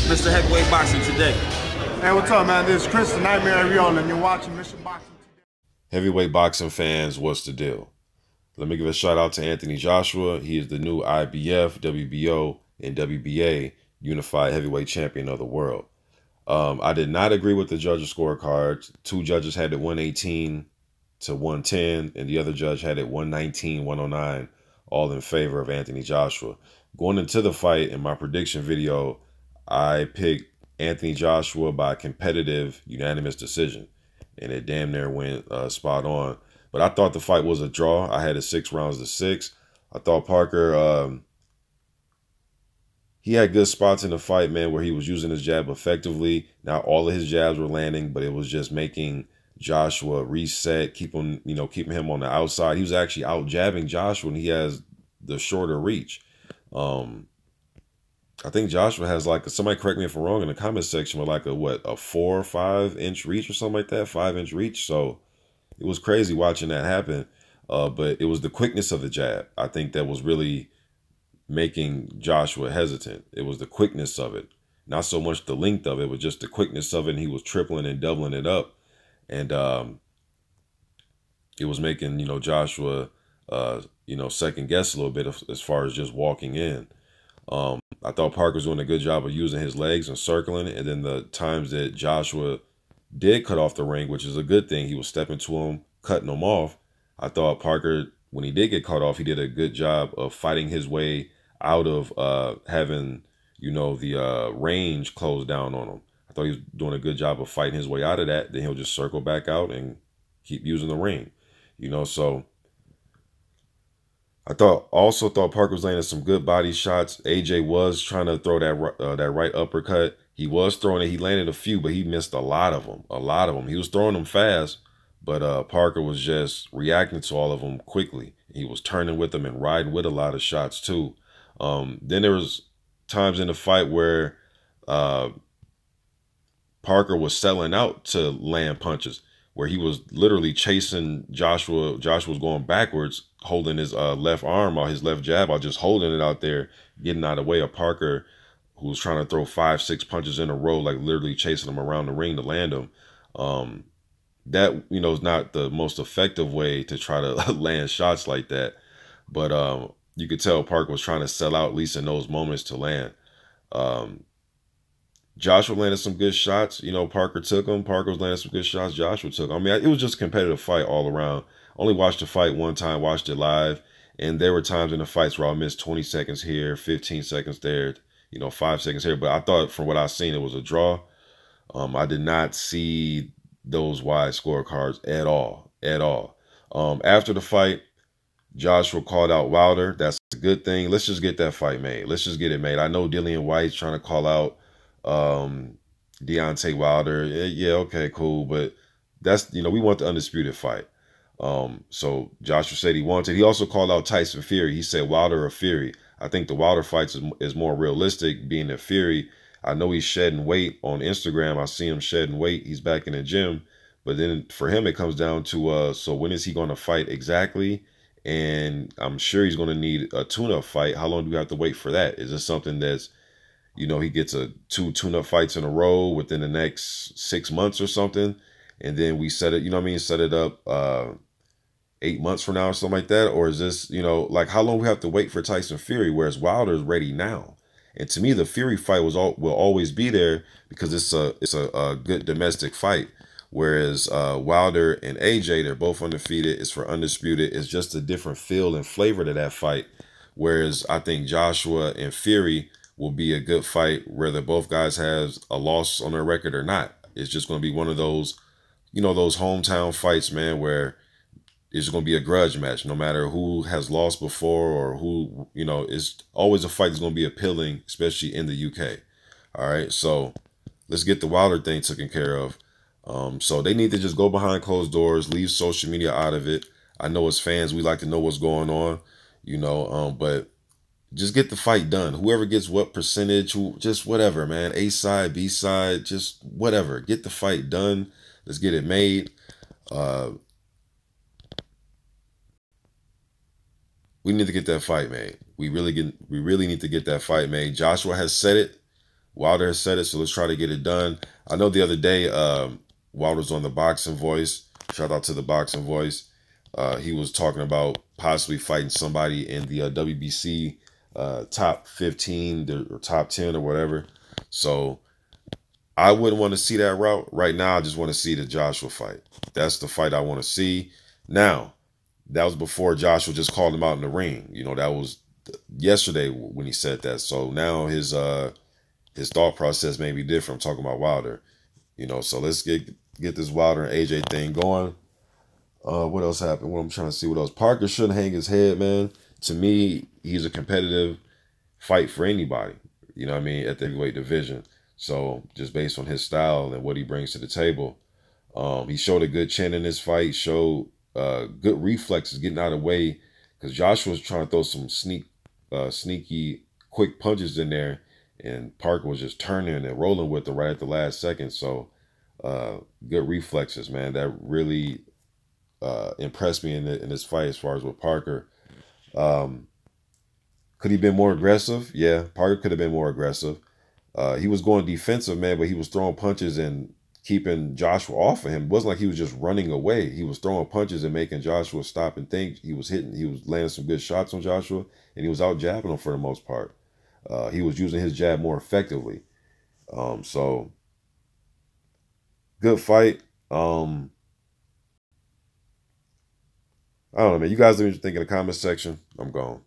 Mr. Heavyweight Boxing today. Hey, what's up, man? This is Chris the Nightmare Ariola, and you're watching Mr. Boxing Today. Heavyweight boxing fans, what's the deal? Let me give a shout out to Anthony Joshua. He is the new IBF, WBO, and WBA unified heavyweight champion of the world. I did not agree with the judges' scorecards. Two judges had it 118 to 110, and the other judge had it 119, 109, all in favor of Anthony Joshua. Going into the fight, in my prediction video, I picked Anthony Joshua by competitive unanimous decision, and it damn near went spot on. But I thought the fight was a draw. I had it 6 rounds to 6. I thought Parker, he had good spots in the fight, man, where he was using his jab effectively. Not all of his jabs were landing, but it was just making Joshua reset, keeping him on the outside. He was actually out jabbing Joshua, and he has the shorter reach. I think Joshua has somebody correct me if I'm wrong in the comment section, with a 4 or 5 inch reach or something like that, 5-inch reach. So it was crazy watching that happen. But it was the quickness of the jab, I think, that was really making Joshua hesitant. It was the quickness of it, not so much the length of it, but just the quickness of it. And he was tripling and doubling it up, and it was making Joshua second guess a little bit as far as just walking in. I thought Parker was doing a good job of using his legs and circling it, and then the times that Joshua did cut off the ring, which is a good thing, he was stepping to him, cutting him off. I thought Parker, when he did get cut off, he did a good job of fighting his way out of having the range closed down on him. I thought he was doing a good job of fighting his way out of that. Then he'll just circle back out and keep using the ring, so I also thought Parker was landing some good body shots. AJ was trying to throw that right uppercut. He was throwing it. He landed a few, but he missed a lot of them. A lot of them. He was throwing them fast, but Parker was just reacting to all of them quickly. He was turning with them and riding with a lot of shots too. Then there was times in the fight where Parker was selling out to land punches, where he was literally chasing Joshua. Joshua was going backwards, holding his left arm out, his left jab out, just holding it out there, getting out of the way of Parker, who was trying to throw 5-6 punches in a row, like literally chasing him around the ring to land him. That, is not the most effective way to try to land shots like that. But you could tell Parker was trying to sell out, at least in those moments, to land. Joshua landed some good shots. Parker took them. Parker was landing some good shots. Joshua took them. I mean, it was just a competitive fight all around. Only watched the fight one time, watched it live. And there were times in the fights where I missed 20 seconds here, 15 seconds there, 5 seconds here. But I thought, from what I've seen, it was a draw. I did not see those wide scorecards at all. After the fight, Joshua called out Wilder. That's a good thing. Let's just get that fight made. Let's just get it made. I know Dillian White's trying to call out Deontay Wilder. Yeah, okay, cool. But that's, we want the undisputed fight. So Joshua said he wanted. He also called out Tyson Fury. He said Wilder or Fury. I think the Wilder fights is more realistic, being that Fury, I know he's shedding weight on Instagram. I see him shedding weight. He's back in the gym. But then for him, it comes down to, so when is he going to fight exactly? And I'm sure he's going to need a tune-up fight. How long do we have to wait for that? Is this something that's, he gets 2 tune-up fights in a row within the next 6 months or something, and then we set it, set it up 8 months from now or something like that? Or is this, how long we have to wait for Tyson Fury, whereas Wilder is ready now? And to me, the Fury fight will always be there because it's a good domestic fight. Whereas Wilder and AJ, they're both undefeated. It's for undisputed. It's just a different feel and flavor to that fight. Whereas I think Joshua and Fury will be a good fight, whether both guys have a loss on their record or not. It's just going to be one of those, those hometown fights, man, where it's going to be a grudge match, no matter who has lost before or who, it's always a fight that's going to be appealing, especially in the UK. All right, so let's get the Wilder thing taken care of. So they need to just go behind closed doors, leave social media out of it. I know as fans, we like to know what's going on, but just get the fight done. Whoever gets what percentage, just whatever, man. A side, B side, just whatever. Get the fight done. Let's get it made. We need to get that fight made. We really need to get that fight made. Joshua has said it. Wilder has said it, so let's try to get it done. I know the other day, Wilder's on the Boxing Voice. Shout out to the Boxing Voice. He was talking about possibly fighting somebody in the WBC top 15 or top 10 or whatever. So I wouldn't want to see that route. Right now, I just want to see the Joshua fight. That's the fight I want to see. Now, that was before Joshua just called him out in the ring. You know, that was yesterday when he said that. So now his thought process may be different. I'm talking about Wilder. You know, so let's get this Wilder and AJ thing going. What else happened? What I'm trying to see. What else? Parker shouldn't hang his head, man. To me, he's a competitive fight for anybody. You know what I mean? At the heavyweight division. So just based on his style and what he brings to the table, he showed a good chin in this fight. Showed good reflexes, getting out of the way, because Joshua was trying to throw some sneaky, quick punches in there, and Parker was just turning and rolling with them right at the last second. So good reflexes, man. That really impressed me in this fight as far as with Parker. Could he have been more aggressive? Yeah, Parker could have been more aggressive. He was going defensive, man, but he was throwing punches and keeping Joshua off of him. It wasn't like he was just running away. He was throwing punches and making Joshua stop and think. He was landing some good shots on Joshua, and he was out jabbing him for the most part. He was using his jab more effectively. So good fight. I don't know, man. You guys let me think in the comment section. I'm gone.